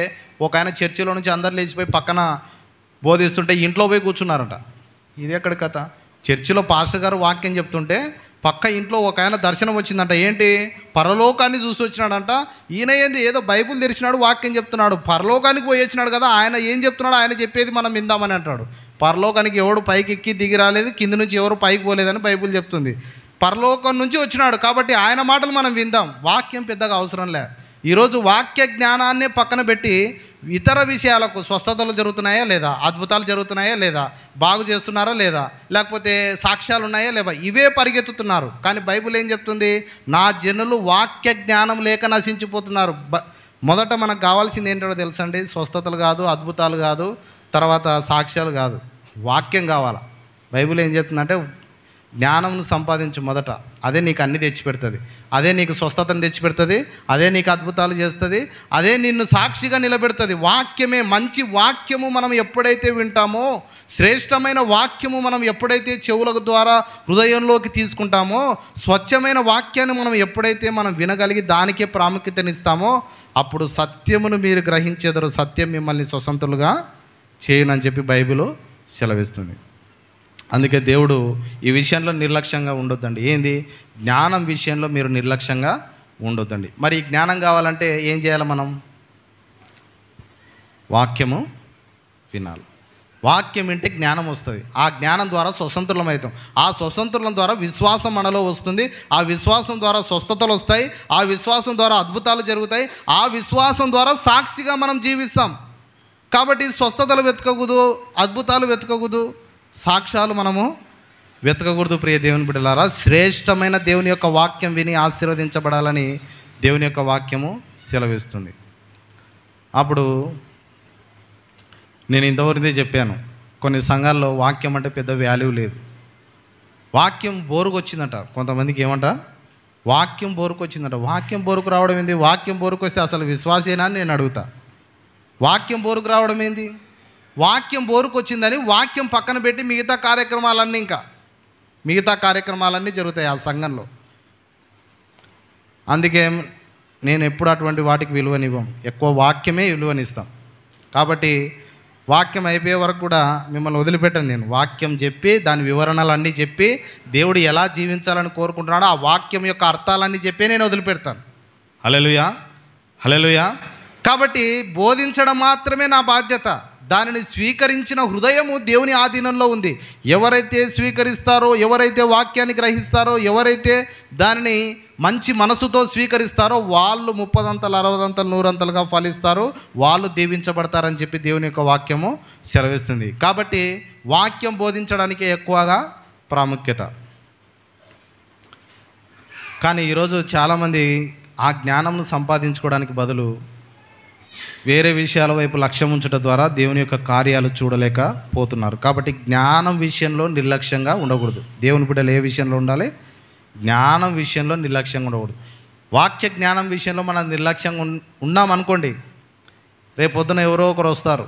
ఒక ఆయన చర్చిలో నుంచి అందరు లేచిపోయి పక్కన బోధిస్తుంటే ఇంట్లో పోయి కూర్చున్నారట. ఇది ఎక్కడి కథ? చర్చిలో పాస్టర్ గారు వాక్యం చెప్తుంటే పక్క ఇంట్లో ఒక ఆయన దర్శనం వచ్చిందంట. ఏంటి? పరలోకాన్ని చూసి వచ్చినాడంట. ఈయన ఏంది ఏదో బైబిల్ తెరిచినాడు, వాక్యం చెప్తున్నాడు. పరలోకానికి పోయి వచ్చినాడు కదా, ఆయన ఏం చెప్తున్నాడు, ఆయన చెప్పేది మనం విందామని అంటాడు. పరలోకానికి ఎవడు పైకి ఎక్కి దిగి రాలేదు, కింద నుంచి ఎవరు పైకి పోలేదని బైబిల్ చెప్తుంది. పరలోకం నుంచి వచ్చినాడు కాబట్టి ఆయన మాటలు మనం విందాం. వాక్యం పెద్దగా అవసరం లే. ఈరోజు వాక్య జ్ఞానాన్నే పక్కన పెట్టి ఇతర విషయాలకు, స్వస్థతలు జరుగుతున్నాయా లేదా, అద్భుతాలు జరుగుతున్నాయా లేదా, బాగు చేస్తున్నారా లేదా, లేకపోతే సాక్ష్యాలు ఉన్నాయా లేవా, ఇవే పరిగెత్తుతున్నారు. కానీ బైబిల్ ఏం చెప్తుంది? నా జనులు వాక్య జ్ఞానం లేక నశించిపోతున్నారు. మొదట మనకు కావాల్సింది ఏంటో తెలుసండి? స్వస్థతలు కాదు, అద్భుతాలు కాదు, తర్వాత సాక్ష్యాలు కాదు, వాక్యం కావాలా. బైబిల్ ఏం చెప్తుందంటే జ్ఞానంను సంపాదించు మొదట, అదే నీకు అన్ని తెచ్చిపెడుతుంది, అదే నీకు స్వస్థతను తెచ్చిపెడుతుంది, అదే నీకు అద్భుతాలు చేస్తుంది, అదే నిన్ను సాక్షిగా నిలబెడుతుంది. వాక్యమే, మంచి వాక్యము మనం ఎప్పుడైతే వింటామో, శ్రేష్టమైన వాక్యము మనం ఎప్పుడైతే చెవుల ద్వారా హృదయంలోకి తీసుకుంటామో, స్వచ్ఛమైన వాక్యాన్ని మనం ఎప్పుడైతే మనం వినగలిగి దానికే ప్రాముఖ్యతనిస్తామో, అప్పుడు సత్యమును మీరు గ్రహించేదరు, సత్యం మిమ్మల్ని స్వతంత్రులుగా చేయనని చెప్పి బైబిల్ సెలవిస్తుంది. అందుకే దేవుడు ఈ విషయంలో నిర్లక్ష్యంగా ఉండొద్దండి. ఏంది? జ్ఞానం విషయంలో మీరు నిర్లక్ష్యంగా ఉండొద్దండి. మరి ఈ జ్ఞానం కావాలంటే ఏం చేయాలి? మనం వాక్యము వినాలి. వాక్యం వింటే జ్ఞానం వస్తుంది. ఆ జ్ఞానం ద్వారా స్వతంత్రులం అవుతాం. ఆ స్వతంత్రులం ద్వారా విశ్వాసం మనలో వస్తుంది. ఆ విశ్వాసం ద్వారా స్వస్థతలు వస్తాయి. ఆ విశ్వాసం ద్వారా అద్భుతాలు జరుగుతాయి. ఆ విశ్వాసం ద్వారా సాక్షిగా మనం జీవిస్తాం. కాబట్టి స్వస్థతలు వెతకకూడదు, అద్భుతాలు వెతకకూడదు, సాక్ష్యాలు మనము వెతకకూడదు. ప్రియ దేవుని బిడ్డలారా, శ్రేష్టమైన దేవుని యొక్క వాక్యం విని ఆశీర్వదించబడాలని దేవుని యొక్క వాక్యము సెలవిస్తుంది. అప్పుడు నేను ఇంతవరకే చెప్పాను, కొన్ని సంఘాల్లో వాక్యం అంటే పెద్ద వాల్యూ లేదు. వాక్యం బోరుకు వచ్చిందట కొంతమందికి. ఏమంట? వాక్యం బోరుకు వచ్చిందట. వాక్యం బోరుకు రావడం ఏంది? వాక్యం బోరుకు వస్తే అసలు విశ్వాసేనా అని నేను అడుగుతా. వాక్యం బోరుకు రావడం ఏంది? వాక్యం బోరుకు వచ్చిందని వాక్యం పక్కన పెట్టి మిగతా కార్యక్రమాలన్నీ జరుగుతాయి ఆ సంఘంలో. అందుకే నేను ఎప్పుడు అటువంటి వాటికి విలువనివ్వం, ఎక్కువ వాక్యమే విలువనిస్తాం. కాబట్టి వాక్యం అయిపోయే వరకు కూడా మిమ్మల్ని వదిలిపెట్టను. నేను వాక్యం చెప్పి దాని వివరణలన్నీ చెప్పి దేవుడు ఎలా జీవించాలని కోరుకుంటున్నాడో ఆ వాక్యం యొక్క అర్థాలన్నీ చెప్పి నేను వదిలిపెడతాను. హల్లెలూయా, హల్లెలూయా. కాబట్టి బోధించడం మాత్రమే నా బాధ్యత. దానిని స్వీకరించిన హృదయము దేవుని ఆధీనంలో ఉంది. ఎవరైతే స్వీకరిస్తారో, ఎవరైతే వాక్యాన్ని గ్రహిస్తారో, ఎవరైతే దానిని మంచి మనసుతో స్వీకరిస్తారో వాళ్ళు 30 60 100 ఫలిస్తారు, వాళ్ళు దీవించబడతారని చెప్పి దేవుని యొక్క వాక్యము సెలవిస్తుంది. కాబట్టి వాక్యం బోధించడానికి ఎక్కువగా ప్రాముఖ్యత. కానీ ఈరోజు చాలామంది ఆ జ్ఞానంను సంపాదించుకోవడానికి బదులు వేరే విషయాల వైపు లక్ష్యం ఉంచడం ద్వారా దేవుని యొక్క కార్యాలు చూడలేకపోతున్నారు. కాబట్టి జ్ఞానం విషయంలో నిర్లక్ష్యంగా ఉండకూడదు. దేవుని బిడ్డలు ఏ విషయంలో ఉండాలి? జ్ఞానం విషయంలో నిర్లక్ష్యంగా ఉండకూడదు. వాక్య జ్ఞానం విషయంలో మనం నిర్లక్ష్యంగా ఉన్నామనుకోండి, రేపొద్దున ఎవరో ఒకరు వస్తారు,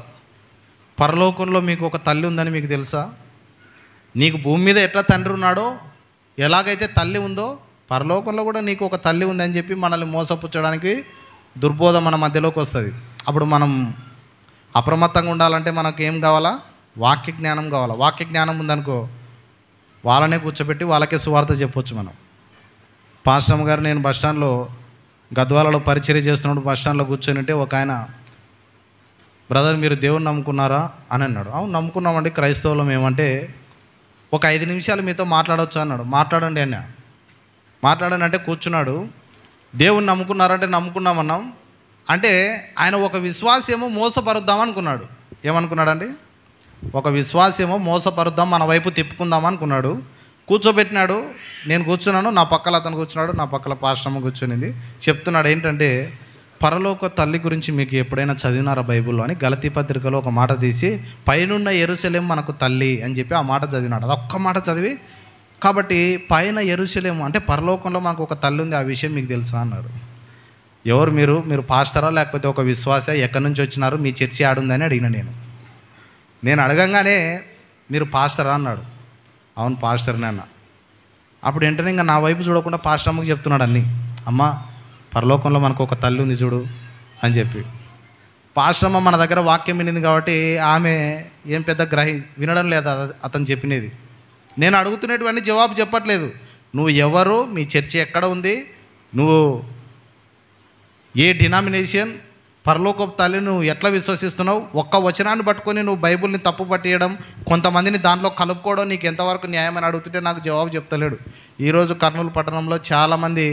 పరలోకంలో మీకు ఒక తల్లి ఉందని మీకు తెలుసా? నీకు భూమి మీద ఎట్లా తండ్రి ఉన్నాడో, ఎలాగైతే తల్లి ఉందో పరలోకంలో కూడా నీకు ఒక తల్లి ఉందని చెప్పి మనల్ని మోసపుచ్చడానికి దుర్బోధ మన మధ్యలోకి వస్తుంది. అప్పుడు మనం అప్రమత్తంగా ఉండాలంటే మనకు ఏం కావాలా? వాక్య జ్ఞానం కావాలా. వాక్య జ్ఞానం ఉందనుకో, వాళ్ళనే కూర్చోబెట్టి వాళ్ళకే సువార్త చెప్పొచ్చు మనం. పాస్టమ్ గారు, నేను బస్టాండ్లో గద్వాలలో పరిచర్య చేస్తున్నప్పుడు బస్టాండ్లో కూర్చొని ఉంటే ఒక ఆయన, బ్రదర్ మీరు దేవుని నమ్ముకున్నారా అని అన్నాడు. అవును నమ్ముకున్నామండి, క్రైస్తవులం. ఏమంటే ఒక 5 నిమిషాలు మీతో మాట్లాడవచ్చు అన్నాడు. మాట్లాడండి అన్న. మాట్లాడండి అంటే కూర్చున్నాడు. దేవుని నమ్ముకున్నారంటే నమ్ముకున్నామన్నాం అంటే ఆయన ఒక విశ్వాసేమో మోసపరుద్దాం అనుకున్నాడు. ఏమనుకున్నాడండి? ఒక విశ్వాసేమో మోసపరుద్దాం, మన వైపు తిప్పుకుందాం అనుకున్నాడు. కూర్చోబెట్టినాడు. నేను కూర్చున్నాను, నా పక్కల అతను కూర్చున్నాడు, నా పక్కల పాస్టమ్మ కూర్చునింది. చెప్తున్నాడు ఏంటంటే, పరలోక తల్లి గురించి మీకు ఎప్పుడైనా చదివినారా బైబిల్లో అని గలతీ పత్రికలో ఒక మాట తీసి పైనున్న యెరూషలేము మనకు తల్లి అని చెప్పి ఆ మాట చదివినాడు. అది ఒక్క మాట చదివి, కాబట్టి పైన యెరూషలేము అంటే పరలోకంలో మాకు ఒక తల్లి ఉంది, ఆ విషయం మీకు తెలుసా అన్నాడు. ఎవరు మీరు పాస్టరా లేకపోతే ఒక విశ్వాస, ఎక్కడి నుంచి వచ్చినారు, మీ చర్చి ఆడుందని అడిగిన. నేను అడగంగానే మీరు పాస్టరా అన్నాడు. అవును పాస్టర్ని అన్న. అప్పుడు వెంటనే ఇంకా నా వైపు చూడకుండా పాస్టర్ అమ్మకి చెప్తున్నాడు అన్నీ. అమ్మ పరలోకంలో మనకు ఒక తల్లి ఉంది చూడు అని చెప్పి. పాస్టర్ అమ్మ మన దగ్గర వాక్యం వినింది కాబట్టి ఆమె ఏం పెద్ద వినడం లేదు అతను చెప్పినది. నేను అడుగుతున్నటువంటి జవాబు చెప్పట్లేదు. నువ్వు ఎవరు, మీ చర్చి ఎక్కడ ఉంది, నువ్వు ఏ డినామినేషన్, పరలోకపు తల్లి నువ్వు ఎట్లా విశ్వసిస్తున్నావు, ఒక్క వచనాన్ని పట్టుకొని నువ్వు బైబిల్ని తప్పు పట్టేయడం, కొంతమందిని దాంట్లో కలుపుకోవడం నీకు ఎంతవరకు న్యాయమని అడుగుతుంటే నాకు జవాబు చెప్తలేడు. ఈరోజు కర్నూలు పట్టణంలో చాలామంది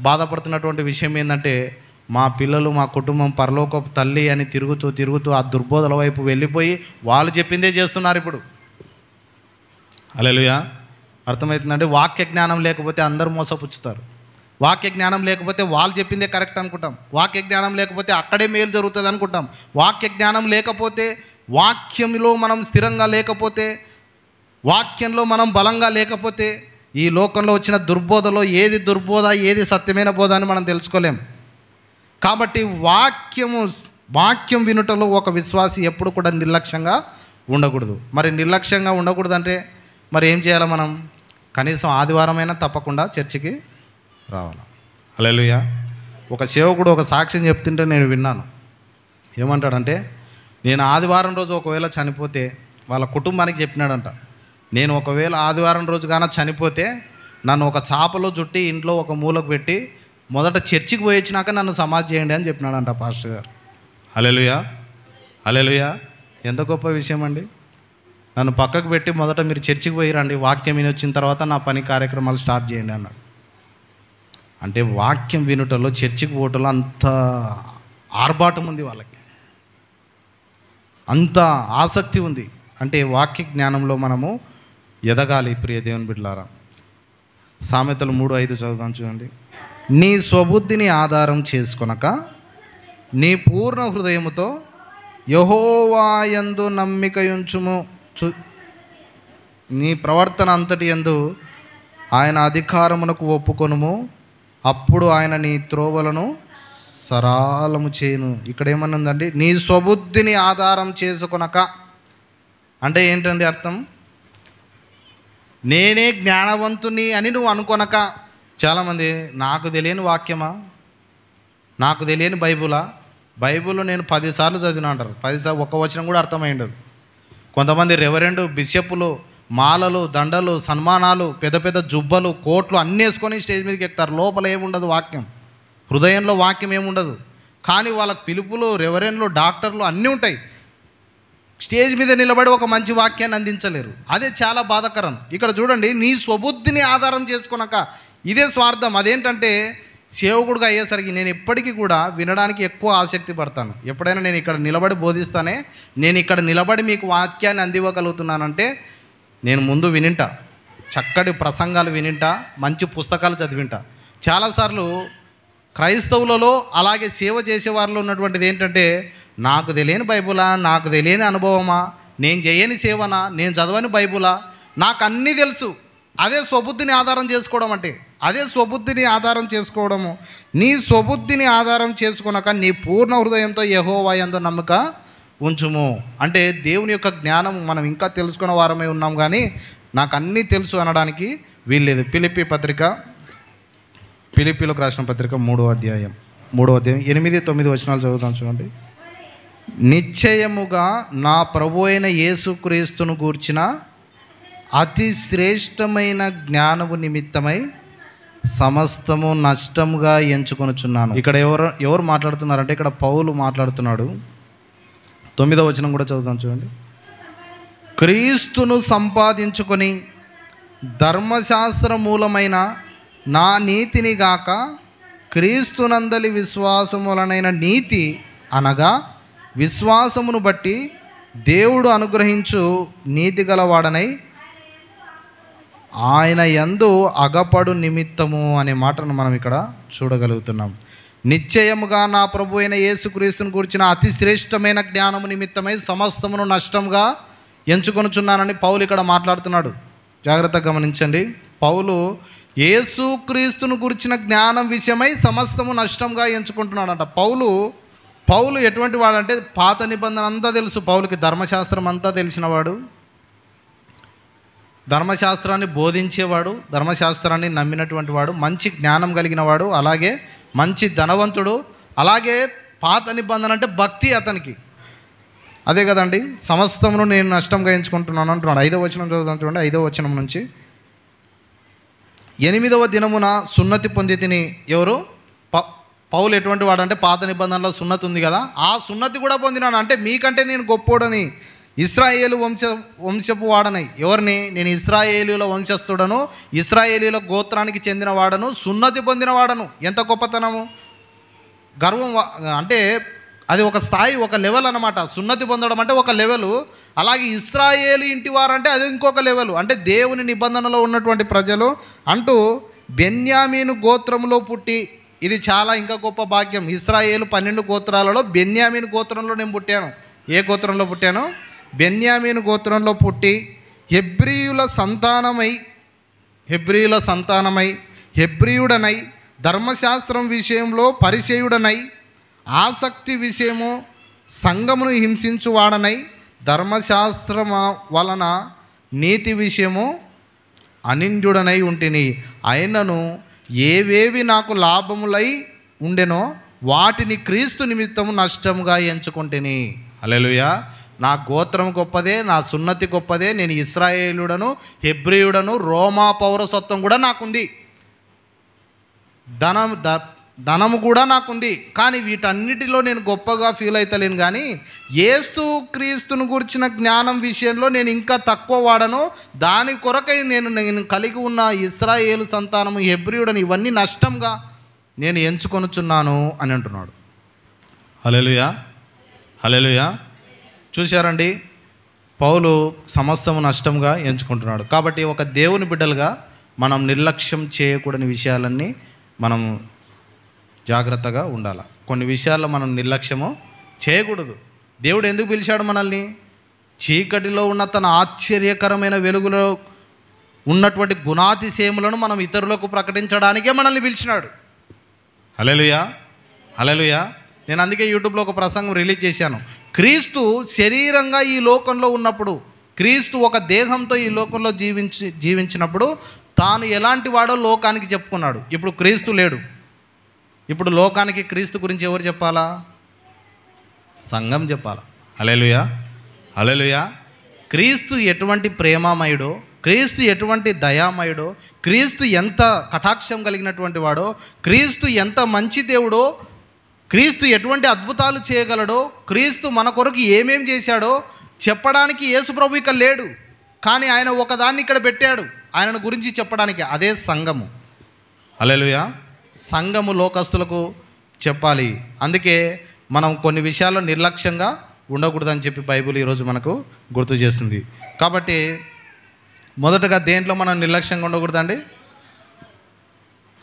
బాధపడుతున్నటువంటి విషయం ఏంటంటే, మా పిల్లలు, మా కుటుంబం పరలోకపు తల్లి అని తిరుగుతూ ఆ దుర్బోధల వైపు వెళ్ళిపోయి వాళ్ళు చెప్పిందే చేస్తున్నారు ఇప్పుడు. హల్లెలూయా. అర్థమవుతుందంటే వాక్య జ్ఞానం లేకపోతే అందరూ మోసపుచ్చుతారు. వాక్య జ్ఞానం లేకపోతే వాళ్ళు చెప్పిందే కరెక్ట్ అనుకుంటాం. వాక్య జ్ఞానం లేకపోతే అక్కడే మేలు జరుగుతుంది అనుకుంటాం. వాక్య జ్ఞానం లేకపోతే, వాక్యంలో మనం స్థిరంగా లేకపోతే, వాక్యంలో మనం బలంగా లేకపోతే, ఈ లోకంలో వచ్చిన దుర్బోధలో ఏది దుర్బోధ, ఏది సత్యమైన బోధ అని మనం తెలుసుకోలేం. కాబట్టి వాక్యం వినుటలో ఒక విశ్వాసి ఎప్పుడు కూడా నిర్లక్ష్యంగా ఉండకూడదు. మరి నిర్లక్ష్యంగా ఉండకూడదంటే మరి ఏం చేయాలి? మనం కనీసం ఆదివారమైనా తప్పకుండా చర్చికి రావాలి. హల్లెలూయా. ఒక సేవకుడు ఒక సాక్ష్యం చెప్తుంటే నేను విన్నాను. ఏమంటాడంటే, నేను ఆదివారం రోజు ఒకవేళ చనిపోతే, వాళ్ళ కుటుంబానికి చెప్పినాడంట, నేను ఒకవేళ ఆదివారం రోజు కానీ చనిపోతే నన్ను ఒక చాపలో చుట్టి ఇంట్లో ఒక మూలకు పెట్టి మొదట చర్చికి పోయి వచ్చినాక నన్ను సమాధి చేయండి అని చెప్పినాడంట పాస్టర్ గారు. హల్లెలూయా. హల్లెలూయా. ఎంత గొప్ప విషయం అండి. నన్ను పక్కకు పెట్టి మొదట మీరు చర్చికి పోయి రండి, వాక్యం విని వచ్చిన తర్వాత నా పని కార్యక్రమాలు స్టార్ట్ చేయండి అన్నాడు. అంటే వాక్యం వినుటలో, చర్చికి పోవటంలో అంత ఆర్భాటం ఉంది వాళ్ళకి, అంత ఆసక్తి ఉంది. అంటే వాక్య జ్ఞానంలో మనము ఎదగాలి ప్రియ దేవుని బిడ్డలారా. సామెతలు 3:5 చదువుతాం చూడండి. నీ స్వబుద్ధిని ఆధారం చేసుకొనక నీ పూర్ణ హృదయముతో యెహోవా యందు నమ్మిక ఉంచుము. నీ ప్రవర్తన అంతటి యందు ఆయన అధికారమునకు ఒప్పుకొనుము, అప్పుడు ఆయన నీ త్రోవలను సరాలము చేయును. ఇక్కడ ఏమన్నా ఉందండి? నీ స్వబుద్ధిని ఆధారం చేసుకొనక అంటే ఏంటండి అర్థం? నేనే జ్ఞానవంతుని అని నువ్వు అనుకొనక. చాలామంది నాకు తెలియని వాక్యమా, నాకు తెలియని బైబుల్ నేను 10 సార్లు చదివినా అంటారు. 10 సార్లు ఒక్క వచనం కూడా అర్థమై ఉండదు. కొంతమంది రెవరెండు, బిషప్పులు మాలలు, దండలు, సన్మానాలు, పెద్ద పెద్ద జుబ్బలు, కోట్లు అన్నీ వేసుకొని స్టేజ్ మీదకి ఎక్కుతారు. లోపల ఏముండదు వాక్యం, హృదయంలో వాక్యం ఏముండదు. కానీ వాళ్ళకి పిలుపులు, రెవరెండ్లు, డాక్టర్లు అన్నీ ఉంటాయి. స్టేజ్ మీద నిలబడి ఒక మంచి వాక్యాన్ని అందించలేరు. అదే చాలా బాధాకరం. ఇక్కడ చూడండి, నీ స్వబుద్ధిని ఆధారం చేసుకున్నాక, ఇదే స్వార్థం. అదేంటంటే సేవకుడుగా అయ్యేసరికి నేను ఎప్పటికీ కూడా వినడానికి ఎక్కువ ఆసక్తి పడతాను. ఎప్పుడైనా నేను ఇక్కడ నిలబడి బోధిస్తానే, నేను ఇక్కడ నిలబడి మీకు వాక్యాన్ని అందివ్వగలుగుతున్నానంటే నేను ముందు వినింటా, చక్కటి ప్రసంగాలు వినింటా, మంచి పుస్తకాలు చదివింటా. చాలాసార్లు క్రైస్తవులలో అలాగే సేవ చేసేవారిలో ఉన్నటువంటిది ఏంటంటే, నాకు తెలియని బైబులా, నాకు తెలియని అనుభవమా, నేను చేయని సేవనా, నేను చదవని బైబులా, నాకు అన్నీ తెలుసు. అదే స్వబుద్ధిని ఆధారం చేసుకోవడం అంటే, అదే స్వబుద్ధిని ఆధారం చేసుకోవడము. నీ స్వబుద్ధిని ఆధారం చేసుకున్నాక నీ పూర్ణ హృదయంతో యెహోవా యందు నమ్మిక ఉంచుము. అంటే దేవుని యొక్క జ్ఞానం మనం ఇంకా తెలుసుకున్న వారమే ఉన్నాం, కానీ నాకు అన్నీ తెలుసు అనడానికి వీల్లేదు. ఫిలిప్పీలకు రాసిన పత్రిక 3వ అధ్యాయం 8-9 వచనాలు చదువుతాం చూడండి. నిశ్చయముగా నా ప్రభు అయిన యేసుక్రీస్తును గూర్చిన అతి శ్రేష్టమైన జ్ఞానము నిమిత్తమై సమస్తము నష్టముగా ఎంచుకొనుచున్నాను. ఇక్కడ ఎవరు మాట్లాడుతున్నారంటే, ఇక్కడ పౌలు మాట్లాడుతున్నాడు. 9వ వచనం కూడా చదువుతాం చూడండి. క్రీస్తును సంపాదించుకొని ధర్మశాస్త్ర మూలమైన నా నీతిని గాక క్రీస్తునందలి విశ్వాసములనైన నీతి, అనగా విశ్వాసమును బట్టి దేవుడు అనుగ్రహించు నీతి గలవాడనై ఆయన యందు అగపడు నిమిత్తము అనే మాటను మనం ఇక్కడ చూడగలుగుతున్నాం. నిశ్చయముగా నా ప్రభు అయిన యేసుక్రీస్తును గురించిన అతి శ్రేష్టమైన జ్ఞానము నిమిత్తమై సమస్తమును నష్టంగా ఎంచుకొనుచున్నానని పౌలు ఇక్కడ మాట్లాడుతున్నాడు. జాగ్రత్తగా గమనించండి. పౌలు యేసుక్రీస్తును గురించిన జ్ఞానం విషయమై సమస్తము నష్టంగా ఎంచుకుంటున్నాడంట. పౌలు ఎటువంటి వాడంటే, పాత నిబంధన అంతా తెలుసు పౌలుకి, ధర్మశాస్త్రం అంతా తెలిసినవాడు, ధర్మశాస్త్రాన్ని బోధించేవాడు, ధర్మశాస్త్రాన్ని నమ్మినటువంటి వాడు, మంచి జ్ఞానం కలిగిన వాడు, అలాగే మంచి ధనవంతుడు. అలాగే పాత నిబంధన అంటే భక్తి అతనికి. అదే కదండి, సమస్తమును నేను నష్టంగా ఎంచుకుంటున్నాను అంటున్నాడు. 5వ వచనం చదువుతాం చూడండి. 5వ వచనం నుంచి 8వ దినమున సున్నతి పొంది తిని. ఎవరు? పౌలు ఎటువంటి వాడు అంటే పాత నిబంధనలో సున్నతి ఉంది కదా, ఆ సున్నతి కూడా పొందినాను. అంటే మీకంటే నేను గొప్పోడని, ఇశ్రాయేలు వంశపు వాడనై. ఎవరిని? నేను ఇశ్రాయేలీల వంశస్థుడను, ఇశ్రాయేలీల గోత్రానికి చెందిన వాడను, సున్నతి పొందిన వాడను. ఎంత గొప్పతనము! గర్వం అంటే అది ఒక స్థాయి, ఒక లెవెల్ అనమాట. సున్నతి పొందడం అంటే ఒక లెవెలు. అలాగే ఇశ్రాయేలు ఇంటి వారంటే అది ఇంకొక లెవెలు. అంటే దేవుని నిబంధనలో ఉన్నటువంటి ప్రజలు అంటూ బెన్యామీను గోత్రంలో పుట్టి, ఇది చాలా ఇంకా గొప్ప భాగ్యం. ఇశ్రాయేలు 12 గోత్రాలలో బెన్యామీను గోత్రంలో నేను పుట్టాను. ఏ గోత్రంలో పుట్టాను? బెన్యామీను గోత్రంలో పుట్టి హెబ్రీయుల సంతానమై హెబ్రీయుడనై, ధర్మశాస్త్రం విషయంలో పరిచయుడనై, ఆసక్తి విషయము సంఘమును హింసించువాడనై, ధర్మశాస్త్రం వలన నీతి విషయము అనింద్యుడనై ఉంటిని. అయినను ఏవేవి నాకు లాభములై ఉండెనో వాటిని క్రీస్తు నిమిత్తము నష్టముగా ఎంచుకుంటేని. హల్లెలూయా! నా గోత్రం గొప్పదే, నా సున్నతి గొప్పదే, నేను ఇశ్రాయేలుడను, హెబ్రీయుడను, రోమా పౌరసత్వం కూడా నాకుంది, ధనము కూడా నాకుంది. కానీ వీటన్నిటిలో నేను గొప్పగా ఫీల్ అవుతలేను. కానీ యేసు క్రీస్తును గురించిన జ్ఞానం విషయంలో నేను ఇంకా తక్కువ వాడను. దాని కొరకై నేను కలిగి ఉన్న ఇశ్రాయేలు సంతానము, హెబ్రీయుడని, ఇవన్నీ నష్టంగా నేను ఎంచుకొనుచున్నాను అని అంటున్నాడు. హల్లెలూయా! హల్లెలూయా! చూశారండి, పౌలు సమస్తము నష్టంగా ఎంచుకుంటున్నాడు. కాబట్టి ఒక దేవుని బిడ్డలుగా మనం నిర్లక్ష్యం చేయకూడని విషయాలన్నీ మనం జాగ్రత్తగా ఉండాలి. కొన్ని విషయాల్లో మనం నిర్లక్ష్యము చేయకూడదు. దేవుడు ఎందుకు పిలిచాడు మనల్ని? చీకటిలో ఉన్న తన ఆశ్చర్యకరమైన వెలుగులో ఉన్నటువంటి గుణాతిశయములను మనం ఇతరులకు ప్రకటించడానికే మనల్ని పిలిచినాడు. హల్లెలూయా! హల్లెలూయా! నేను అందుకే యూట్యూబ్లో ఒక ప్రసంగం రిలీజ్ చేశాను. క్రీస్తు శరీరంగా ఈ లోకంలో ఉన్నప్పుడు, క్రీస్తు ఒక దేహంతో ఈ లోకంలో జీవించినప్పుడు తాను ఎలాంటి వాడో లోకానికి చెప్పుకున్నాడు. ఇప్పుడు క్రీస్తు లేడు. ఇప్పుడు లోకానికి క్రీస్తు గురించి ఎవరు చెప్పాలా? సంఘం చెప్పాలా. హల్లెలూయా! హల్లెలూయా! క్రీస్తు ఎటువంటి ప్రేమామయుడో, క్రీస్తు ఎటువంటి దయామయుడో, క్రీస్తు ఎంత కటాక్షం కలిగినటువంటి వాడో, క్రీస్తు ఎంత మంచి దేవుడో, క్రీస్తు ఎటువంటి అద్భుతాలు చేయగలడో, క్రీస్తు మన కొరకు ఏమేం చేశాడో చెప్పడానికి యేసుప్రభు ఇక్కడ లేడు. కానీ ఆయన ఒకదాన్ని ఇక్కడ పెట్టాడు ఆయనను గురించి చెప్పడానికి. అదే సంఘము. హల్లెలూయా! సంఘము లోకస్తులకు చెప్పాలి. అందుకే మనం కొన్ని విషయాల్లో నిర్లక్ష్యంగా ఉండకూడదని చెప్పి బైబిల్ ఈరోజు మనకు గుర్తు చేస్తుంది. కాబట్టి మొదటగా దేంట్లో మనం నిర్లక్ష్యంగా ఉండకూడదండి?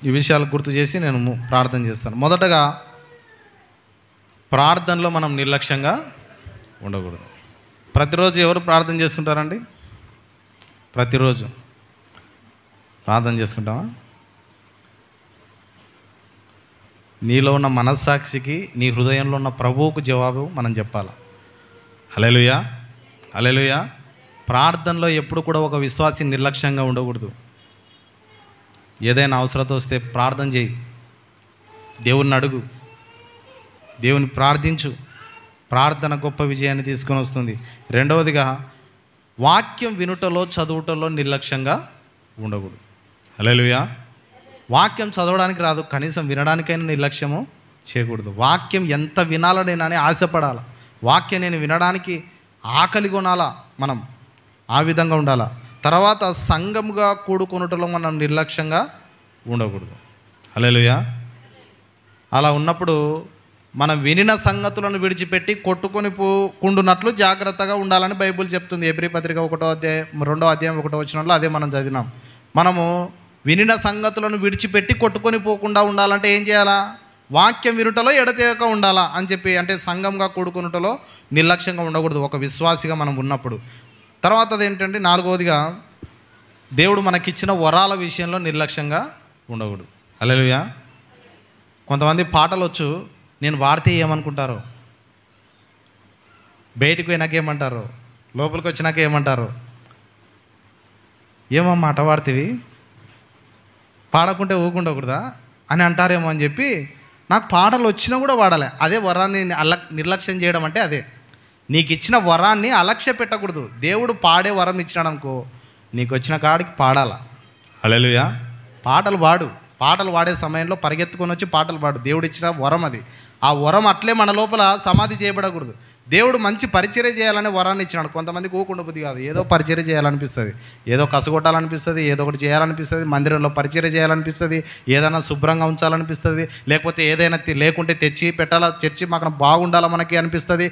ఈ విషయాలు గుర్తు చేసి నేను ప్రార్థన చేస్తాను. మొదటగా ప్రార్థనలో మనం నిర్లక్ష్యంగా ఉండకూడదు. ప్రతిరోజు ఎవరు ప్రార్థన చేసుకుంటారండి? ప్రతిరోజు ప్రార్థన చేసుకుంటామా? నీలో ఉన్న మనస్సాక్షికి, నీ హృదయంలో ఉన్న ప్రభువుకు జవాబు మనం చెప్పాలి. హల్లెలూయా! హల్లెలూయా! ప్రార్థనలో ఎప్పుడు కూడా ఒక విశ్వాసి నిర్లక్ష్యంగా ఉండకూడదు. ఏదైనా అవసరత వస్తే ప్రార్థన చేయి, దేవుణ్ణి అడుగు, దేవుని ప్రార్థించు. ప్రార్థన గొప్ప విజయాన్ని తీసుకొని వస్తుంది. రెండవదిగా వాక్యం వినుటలో, చదువుటలో నిర్లక్ష్యంగా ఉండకూడదు. హల్లెలూయా! వాక్యం చదవడానికి రాదు, కనీసం వినడానికైనా నిర్లక్ష్యము చేయకూడదు. వాక్యం ఎంత వినాలో నేనని ఆశపడాలి. వాక్యం నేను వినడానికి ఆకలి కొనాలా, మనం ఆ విధంగా ఉండాలా. తర్వాత సంఘముగా కూడుకొనుటలో మనం నిర్లక్ష్యంగా ఉండకూడదు. హల్లెలూయా! అలా ఉన్నప్పుడు మనం వినిన సంగతులను విడిచిపెట్టి కొట్టుకొని పోకుండునట్లు జాగ్రత్తగా ఉండాలని బైబిల్ చెప్తుంది. ఎబ్రీ పత్రిక 1వ అధ్యాయం 2వ అధ్యాయం 1వ వచనంలో అదే మనం చదివినాం. మనము వినిన సంగతులను విడిచిపెట్టి కొట్టుకొని పోకుండా ఉండాలంటే ఏం చేయాలా? వాక్యం వినుటలో ఎడతెగక ఉండాలా అని చెప్పి, అంటే సంఘంగా కూడుకొనుటలో నిర్లక్ష్యంగా ఉండకూడదు ఒక విశ్వాసిగా మనం ఉన్నప్పుడు. తర్వాత అదేంటంటే 4వదిగా దేవుడు మనకిచ్చిన వరాల విషయంలో నిర్లక్ష్యంగా ఉండకూడదు. హల్లెలూయా! కొంతమంది పాటలు వచ్చు, నేను వాడితే ఏమనుకుంటారో, బయటికి పోయినాక ఏమంటారో, లోపలికి వచ్చినాక ఏమంటారో, ఏమో మాట వాడితేవి పాడకుంటే ఊకుండకూడదా అని అంటారేమో అని చెప్పి నాకు పాటలు వచ్చినా కూడా వాడాలి. అదే వరాన్ని నిర్లక్ష్యం చేయడం అంటే అదే. నీకు ఇచ్చిన వరాన్ని అలక్ష్య పెట్టకూడదు. దేవుడు పాడే వరం ఇచ్చినాడు అనుకో, నీకు వచ్చిన కాడికి పాడాలా. హల్లెలూయా. పాటలు పాడే సమయంలో పరిగెత్తుకొని వచ్చి పాటలు పాడు. దేవుడు ఇచ్చిన వరం అది. ఆ వరం అట్లే మన లోపల సమాధి చేయబడకూడదు. దేవుడు మంచి పరిచర్య చేయాలనే వరాన్ని ఇచ్చినాడు. కొంతమందికి ఊకుండా బుద్ధి కాదు, ఏదో పరిచర్య చేయాలనిపిస్తుంది, ఏదో కసుగొట్టాలనిపిస్తుంది, ఏదో ఒకటి చేయాలనిపిస్తుంది, మందిరంలో పరిచర్య చేయాలనిపిస్తుంది, ఏదైనా శుభ్రంగా ఉంచాలనిపిస్తుంది, లేకపోతే ఏదైనా లేకుంటే తెచ్చి పెట్టాలా, చర్చి మాకు బాగుండాలా మనకి అనిపిస్తుంది.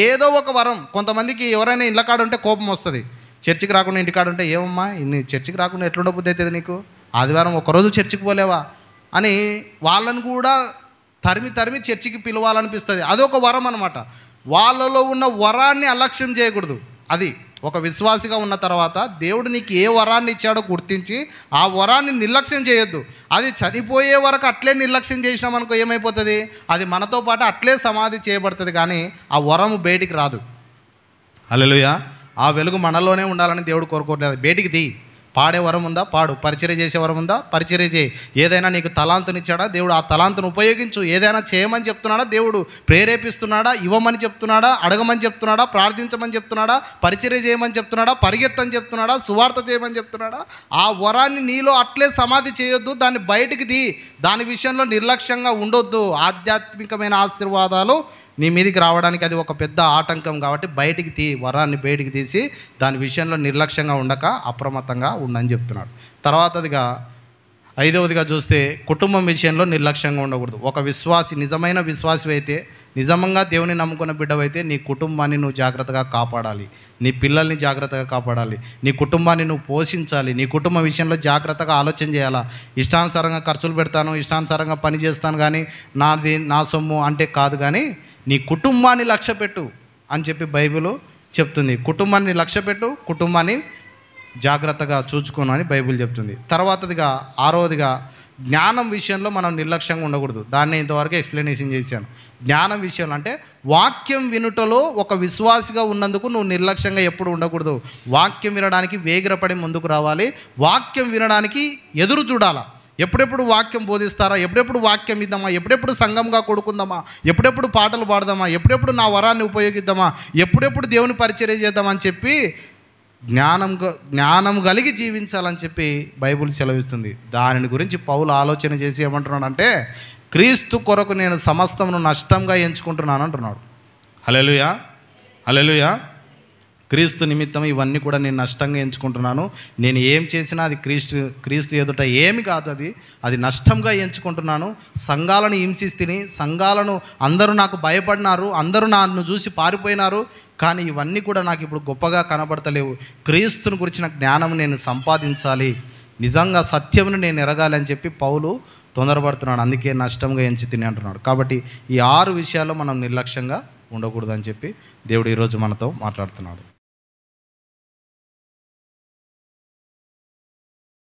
ఏదో ఒక వరం. కొంతమందికి ఎవరైనా ఇళ్ళ కాడ ఉంటే కోపం వస్తుంది. చర్చికి రాకుండా ఇంటికాడ ఉంటే, ఏమమ్మా ఇన్ని చర్చికి రాకుండా ఎట్లుండ బుద్ధి అవుతుంది నీకు, ఆదివారం ఒకరోజు చర్చికి పోలేవా అని వాళ్ళని కూడా తరిమి చర్చికి పిలవాలనిపిస్తుంది. అదొక వరం అనమాట. వాళ్ళలో ఉన్న వరాన్ని అలక్ష్యం చేయకూడదు. అది ఒక విశ్వాసిగా ఉన్న తర్వాత దేవుడు నీకు ఏ వరాన్ని ఇచ్చాడో గుర్తించి ఆ వరాన్ని నిర్లక్ష్యం చేయొద్దు. అది చనిపోయే వరకు అట్లే నిర్లక్ష్యం చేసినామనుకో ఏమైపోతుంది, అది మనతో పాటు అట్లే సమాధి చేయబడుతుంది, కానీ ఆ వరము బయటికి రాదు. హల్లెలూయా. ఆ వెలుగు మనలోనే ఉండాలని దేవుడు కోరుకోవట్లేదు. బయటికి తీ. పాడే వరం ఉందా, పాడు. పరిచర్య చేసే వరం ఉందా, పరిచర్య చేయి. ఏదైనా నీకు తలాంతునిచ్చాడా దేవుడు, ఆ తలాంతును ఉపయోగించు. ఏదైనా చేయమని చెప్తున్నాడా దేవుడు, ప్రేరేపిస్తున్నాడా, ఇవ్వమని చెప్తున్నాడా, అడగమని చెప్తున్నాడా, ప్రార్థించమని చెప్తున్నాడా, పరిచర్య చేయమని చెప్తున్నాడా, పరిగెత్తని చెప్తున్నాడా, సువార్త చేయమని చెప్తున్నాడా, ఆ వరాన్ని నీలో అట్లే సమాధి చేయొద్దు. దాన్ని బయటికి తీ. దాని విషయంలో నిర్లక్ష్యంగా ఉండొద్దు. ఆధ్యాత్మికమైన ఆశీర్వాదాలు నీ మీదికి రావడానికి అది ఒక పెద్ద ఆటంకం. కాబట్టి బయటికి తీ, వరాన్ని బయటికి తీసి దాని విషయంలో నిర్లక్ష్యంగా ఉండక అప్రమత్తంగా ఉండని చెప్తున్నాడు. తర్వాతదిగా 5వదిగా చూస్తే కుటుంబం విషయంలో నిర్లక్ష్యంగా ఉండకూడదు. ఒక విశ్వాసి, నిజమైన విశ్వాసి అయితే, నిజంగా దేవుని నమ్ముకున్న బిడ్డవైతే నీ కుటుంబాన్ని నువ్వు జాగ్రత్తగా కాపాడాలి, నీ పిల్లల్ని జాగ్రత్తగా కాపాడాలి, నీ కుటుంబాన్ని నువ్వు పోషించాలి, నీ కుటుంబం విషయంలో జాగ్రత్తగా ఆలోచన చేయాలా. ఇష్టానుసారంగా ఖర్చులు పెడతాను, ఇష్టానుసారంగా పని చేస్తాను, కానీ నా సొమ్ము అంటే కాదు, కానీ నీ కుటుంబాన్ని లక్ష్యపెట్టు అని చెప్పి బైబిల్ చెప్తుంది. కుటుంబాన్ని లక్ష్యపెట్టు, కుటుంబాన్ని జాగ్రత్తగా చూసుకోను అని బైబిల్ చెప్తుంది. తర్వాతదిగా 6వదిగా జ్ఞానం విషయంలో మనం నిర్లక్ష్యంగా ఉండకూడదు. దాన్ని ఇంతవరకు ఎక్స్ప్లెనేషన్ చేశాను. జ్ఞానం విషయంలో అంటే వాక్యం వినుటలో ఒక విశ్వాసిగా ఉన్నందుకు నువ్వు నిర్లక్ష్యంగా ఎప్పుడు ఉండకూడదు. వాక్యం వినడానికి వేగిరపడి ముందుకు రావాలి. వాక్యం వినడానికి ఎదురు చూడాలా. ఎప్పుడెప్పుడు వాక్యం బోధిస్తారా, ఎప్పుడెప్పుడు వాక్యం ఇద్దామా, ఎప్పుడెప్పుడు సంఘంగా కొడుకుందామా, ఎప్పుడెప్పుడు పాటలు పాడదామా, ఎప్పుడెప్పుడు నా వరాన్ని ఉపయోగిద్దామా, ఎప్పుడెప్పుడు దేవుని పరిచర్య చేద్దామని చెప్పి జ్ఞానం కలిగి జీవించాలని చెప్పి బైబిల్ సెలవిస్తుంది. దానిని గురించి పౌలు ఆలోచన చేసి ఏమంటున్నాడంటే, క్రీస్తు కొరకు నేను సమస్తమును నష్టంగా ఎంచుకుంటున్నాను అంటున్నాడు. హల్లెలూయా. హల్లెలూయా. క్రీస్తు నిమిత్తం ఇవన్నీ కూడా నేను నష్టంగా ఎంచుకుంటున్నాను. నేను ఏం చేసినా అది క్రీస్తు ఎదుట ఏమి కాదు, అది నష్టంగా ఎంచుకుంటున్నాను. సంఘాలను హింసిస్తుని, సంఘాలను అందరూ నాకు భయపడినారు, అందరూ నన్ను చూసి పారిపోయినారు, కానీ ఇవన్నీ కూడా నాకు ఇప్పుడు గొప్పగా కనబడతలేవు. క్రీస్తుని గురించిన జ్ఞానం నేను సంపాదించాలి, నిజంగా సత్యమును నేను ఎరగాలి అని చెప్పి పౌలు తొందరపడుతున్నాడు. అందుకే నష్టంగా ఎంచి తిని అంటున్నాడు. కాబట్టి ఈ 6 విషయాల్లో మనం నిర్లక్ష్యంగా ఉండకూడదని చెప్పి దేవుడు ఈరోజు మనతో మాట్లాడుతున్నాడు.